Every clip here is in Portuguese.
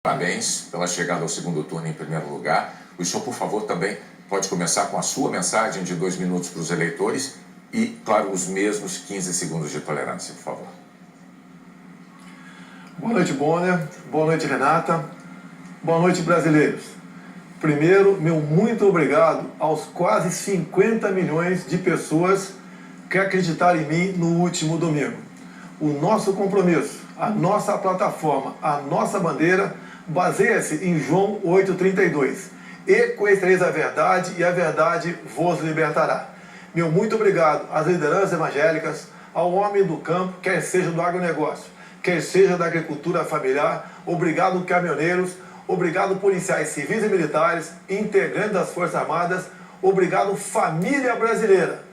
Parabéns pela chegada ao segundo turno em primeiro lugar. O senhor, por favor, também pode começar com a sua mensagem de 2 minutos para os eleitores e, claro, os mesmos 15 segundos de tolerância, por favor. Boa noite, Bonner. Boa noite, Renata. Boa noite, brasileiros. Primeiro, meu muito obrigado aos quase 50 milhões de pessoas que acreditaram em mim no último domingo. O nosso compromisso, a nossa plataforma, a nossa bandeira baseia-se em João 8,32. E conhecereis a verdade e a verdade vos libertará. Meu muito obrigado às lideranças evangélicas, ao homem do campo, quer seja do agronegócio, quer seja da agricultura familiar. Obrigado, caminhoneiros. Obrigado, policiais civis e militares, integrantes das Forças Armadas. Obrigado, família brasileira,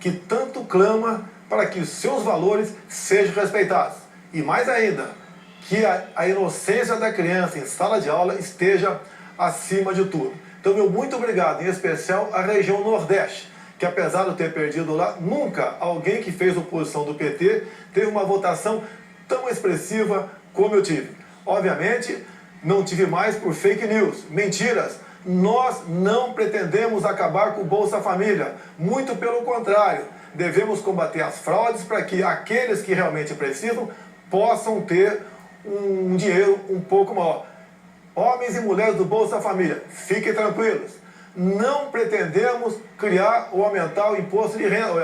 que tanto clama para que os seus valores sejam respeitados. E mais ainda, que a inocência da criança em sala de aula esteja acima de tudo. Então, meu muito obrigado, em especial à região Nordeste, que apesar de eu ter perdido lá, nunca alguém que fez oposição do PT teve uma votação tão expressiva como eu tive. Obviamente, não tive mais por fake news, mentiras. Nós não pretendemos acabar com o Bolsa Família, muito pelo contrário. Devemos combater as fraudes para que aqueles que realmente precisam possam ter um dinheiro um pouco maior. Homens e mulheres do Bolsa Família, fiquem tranquilos. Não pretendemos criar ou aumentar o imposto de renda,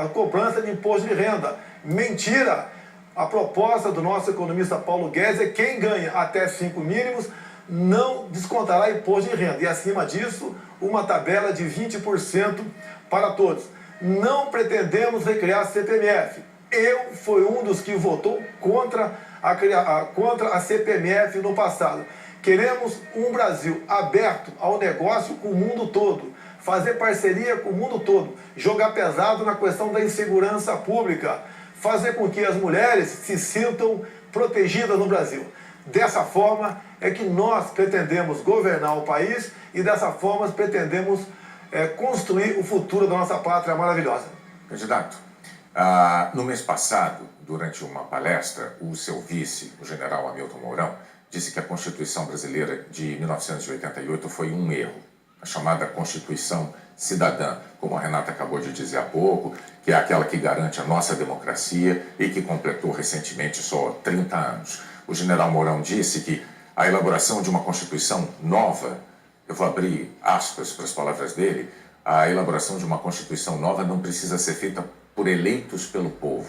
a cobrança de imposto de renda. Mentira! A proposta do nosso economista Paulo Guedes é que quem ganha até 5 mínimos não descontará imposto de renda. E acima disso, uma tabela de 20% para todos. Não pretendemos recriar a CPMF. Eu fui um dos que votou contra a CPMF no passado. Queremos um Brasil aberto ao negócio com o mundo todo, fazer parceria com o mundo todo, jogar pesado na questão da insegurança pública, fazer com que as mulheres se sintam protegidas no Brasil. Dessa forma é que nós pretendemos governar o país e dessa forma pretendemos construir o futuro da nossa pátria maravilhosa. Candidato, no mês passado, durante uma palestra, o seu vice, o general Hamilton Mourão, disse que a Constituição brasileira de 1988 foi um erro, a chamada Constituição Cidadã, como a Renata acabou de dizer há pouco, que é aquela que garante a nossa democracia e que completou recentemente só 30 anos. O general Mourão disse que a elaboração de uma Constituição nova, eu vou abrir aspas para as palavras dele, a elaboração de uma Constituição nova não precisa ser feita por eleitos pelo povo.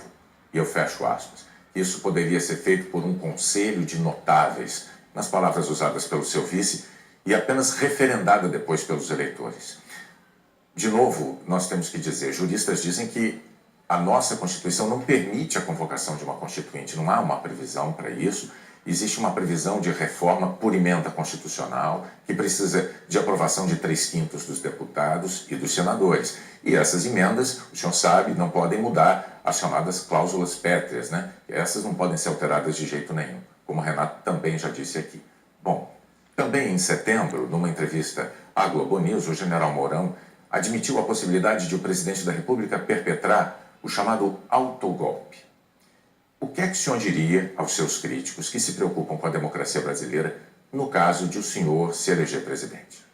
E eu fecho aspas. Isso poderia ser feito por um conselho de notáveis, nas palavras usadas pelo seu vice, e apenas referendada depois pelos eleitores. De novo, nós temos que dizer, juristas dizem que a nossa Constituição não permite a convocação de uma Constituinte, não há uma previsão para isso. Existe uma previsão de reforma por emenda constitucional, que precisa de aprovação de 3/5 dos deputados e dos senadores. E essas emendas, o senhor sabe, não podem mudar as chamadas cláusulas pétreas, né? Essas não podem ser alteradas de jeito nenhum, como o Renato também já disse aqui. Bom, também em setembro, numa entrevista à Globo News, o general Mourão admitiu a possibilidade de o presidente da República perpetrar o chamado autogolpe. O que é que o senhor diria aos seus críticos que se preocupam com a democracia brasileira no caso de o senhor se eleger presidente?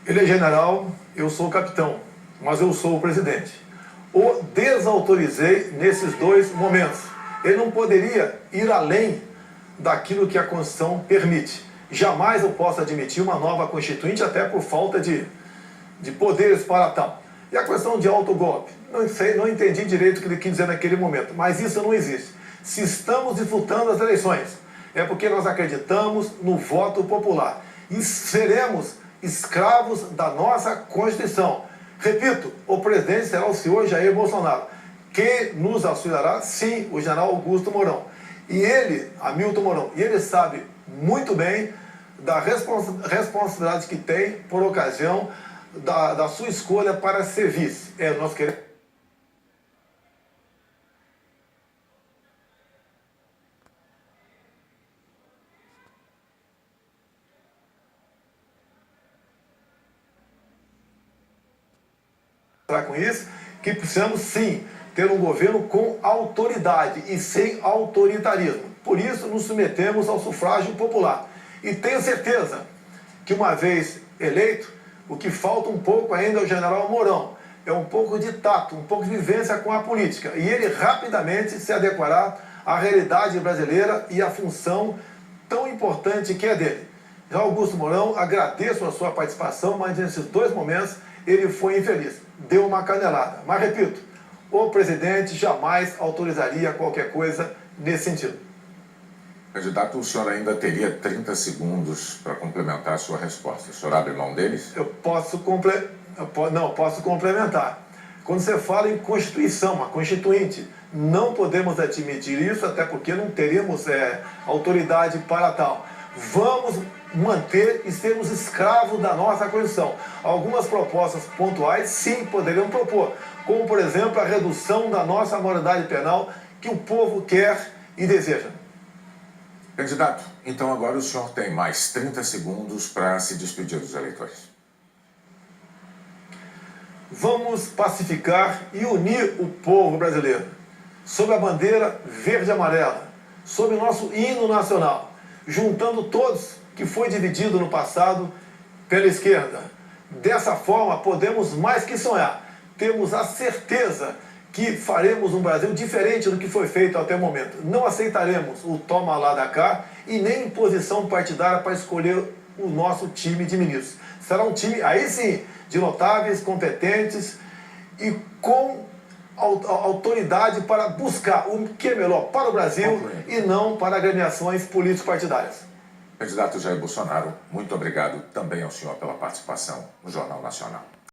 Ele é general, eu sou o capitão, mas eu sou o presidente. O desautorizei nesses 2 momentos. Ele não poderia ir além daquilo que a Constituição permite. Jamais eu posso admitir uma nova Constituinte, até por falta de poderes para tal. E a questão de autogolpe, não sei, não entendi direito o que ele quis dizer naquele momento, mas isso não existe. Se estamos disputando as eleições, é porque nós acreditamos no voto popular e seremos escravos da nossa Constituição. Repito, o presidente será o senhor Jair Bolsonaro. Quem nos auxiliará? Sim, o general Augusto Mourão. E ele, Hamilton Mourão, e ele sabe muito bem da responsabilidade que tem por ocasião da sua escolha para ser vice. Nós queremos com isso que precisamos sim ter um governo com autoridade e sem autoritarismo. por isso nos submetemos ao sufrágio popular. E tenho certeza que, uma vez eleito, o que falta um pouco ainda ao general Mourão é um pouco de tato, um pouco de vivência com a política. E ele rapidamente se adequará à realidade brasileira e à função tão importante que é dele. Já Augusto Mourão, agradeço a sua participação, mas nesses 2 momentos ele foi infeliz. Deu uma canelada. Mas repito, o presidente jamais autorizaria qualquer coisa nesse sentido. Candidato, o senhor ainda teria 30 segundos para complementar a sua resposta. O senhor abre mão deles? Eu posso complementar. Quando você fala em Constituição, uma Constituinte, não podemos admitir isso, até porque não teríamos autoridade para tal. Vamos manter e sermos escravos da nossa Constituição. Algumas propostas pontuais, sim, poderiam propor, como, por exemplo, a redução da nossa maioridade penal que o povo quer e deseja. Candidato, então agora o senhor tem mais 30 segundos para se despedir dos eleitores. Vamos pacificar e unir o povo brasileiro sob a bandeira verde e amarela, sob o nosso hino nacional, juntando todos que foi dividido no passado pela esquerda. Dessa forma, podemos mais que sonhar. Temos a certeza que faremos um Brasil diferente do que foi feito até o momento. Não aceitaremos o toma lá da cá e nem imposição partidária para escolher o nosso time de ministros. Será um time, aí sim, de notáveis, competentes e com autoridade para buscar o que é melhor para o Brasil e não para agremiações político-partidárias. Candidato Jair Bolsonaro, muito obrigado também ao senhor pela participação no Jornal Nacional.